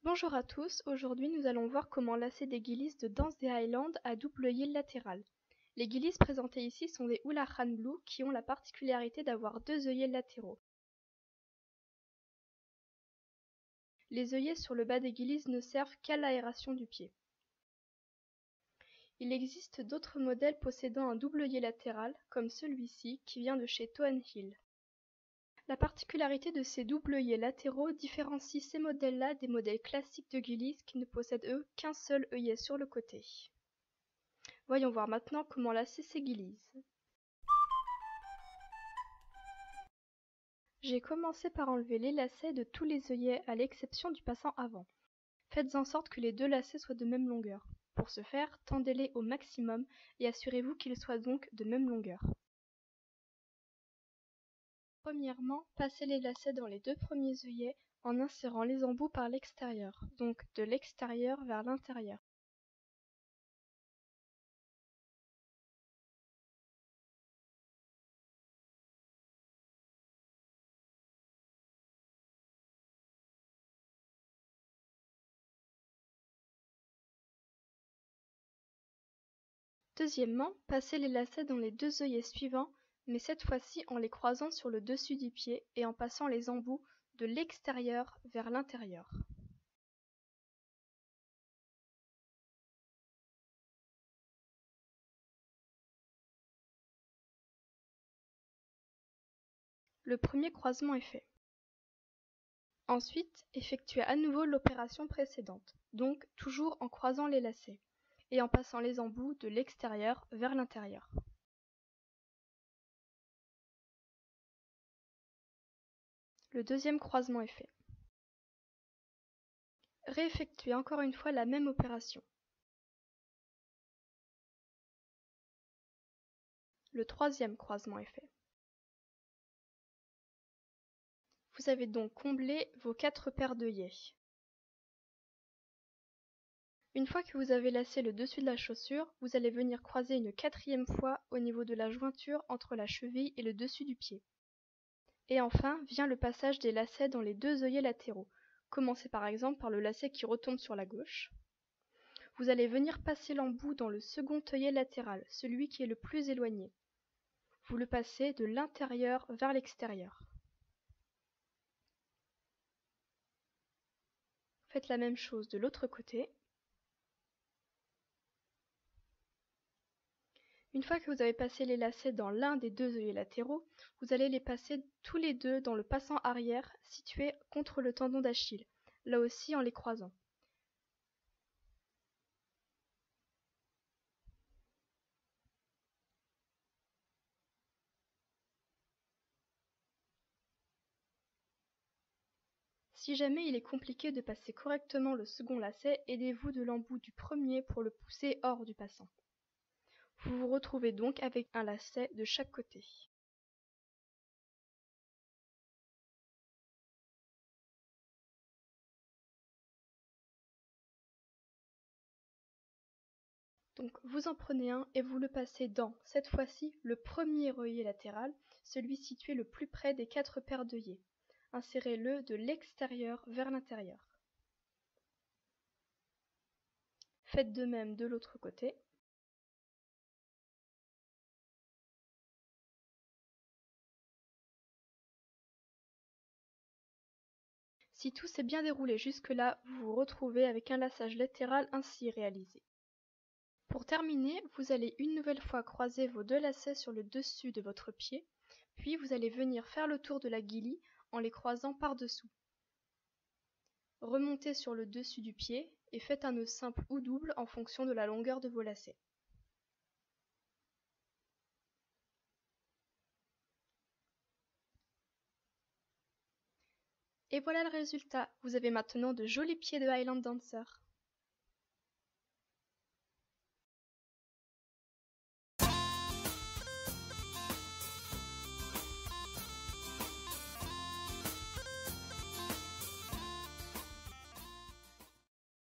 Bonjour à tous, aujourd'hui nous allons voir comment lasser des guilis de danse des Highlands à double œillet latéral. Les guilis présentés ici sont des Hoularhan Blue qui ont la particularité d'avoir deux œillets latéraux. Les œillets sur le bas des guilis ne servent qu'à l'aération du pied. Il existe d'autres modèles possédant un double œillet latéral, comme celui-ci qui vient de chez Toe & Heel. La particularité de ces double œillets latéraux différencie ces modèles-là des modèles classiques de guilis qui ne possèdent eux qu'un seul œillet sur le côté. Voyons voir maintenant comment lasser ces guilis. J'ai commencé par enlever les lacets de tous les œillets à l'exception du passant avant. Faites en sorte que les deux lacets soient de même longueur. Pour ce faire, tendez-les au maximum et assurez-vous qu'ils soient donc de même longueur. Premièrement, passez les lacets dans les deux premiers œillets en insérant les embouts par l'extérieur, donc de l'extérieur vers l'intérieur. Deuxièmement, passez les lacets dans les deux œillets suivants, mais cette fois-ci en les croisant sur le dessus du pied et en passant les embouts de l'extérieur vers l'intérieur. Le premier croisement est fait. Ensuite, effectuez à nouveau l'opération précédente, donc toujours en croisant les lacets, et en passant les embouts de l'extérieur vers l'intérieur. Le deuxième croisement est fait. Réeffectuez encore une fois la même opération. Le troisième croisement est fait. Vous avez donc comblé vos 4 paires d'œillets. Une fois que vous avez lacé le dessus de la chaussure, vous allez venir croiser une quatrième fois au niveau de la jointure entre la cheville et le dessus du pied. Et enfin vient le passage des lacets dans les deux œillets latéraux. Commencez par exemple par le lacet qui retombe sur la gauche. Vous allez venir passer l'embout dans le second œillet latéral, celui qui est le plus éloigné. Vous le passez de l'intérieur vers l'extérieur. Faites la même chose de l'autre côté. Une fois que vous avez passé les lacets dans l'un des deux œillets latéraux, vous allez les passer tous les deux dans le passant arrière situé contre le tendon d'Achille, là aussi en les croisant. Si jamais il est compliqué de passer correctement le second lacet, aidez-vous de l'embout du premier pour le pousser hors du passant. Vous vous retrouvez donc avec un lacet de chaque côté. Donc vous en prenez un et vous le passez dans, cette fois-ci, le premier œillet latéral, celui situé le plus près des 4 paires d'œillets. Insérez-le de l'extérieur vers l'intérieur. Faites de même de l'autre côté. Si tout s'est bien déroulé jusque-là, vous vous retrouvez avec un laçage latéral ainsi réalisé. Pour terminer, vous allez une nouvelle fois croiser vos deux lacets sur le dessus de votre pied, puis vous allez venir faire le tour de la guilie en les croisant par-dessous. Remontez sur le dessus du pied et faites un nœud simple ou double en fonction de la longueur de vos lacets. Et voilà le résultat, vous avez maintenant de jolis pieds de Highland Dancer.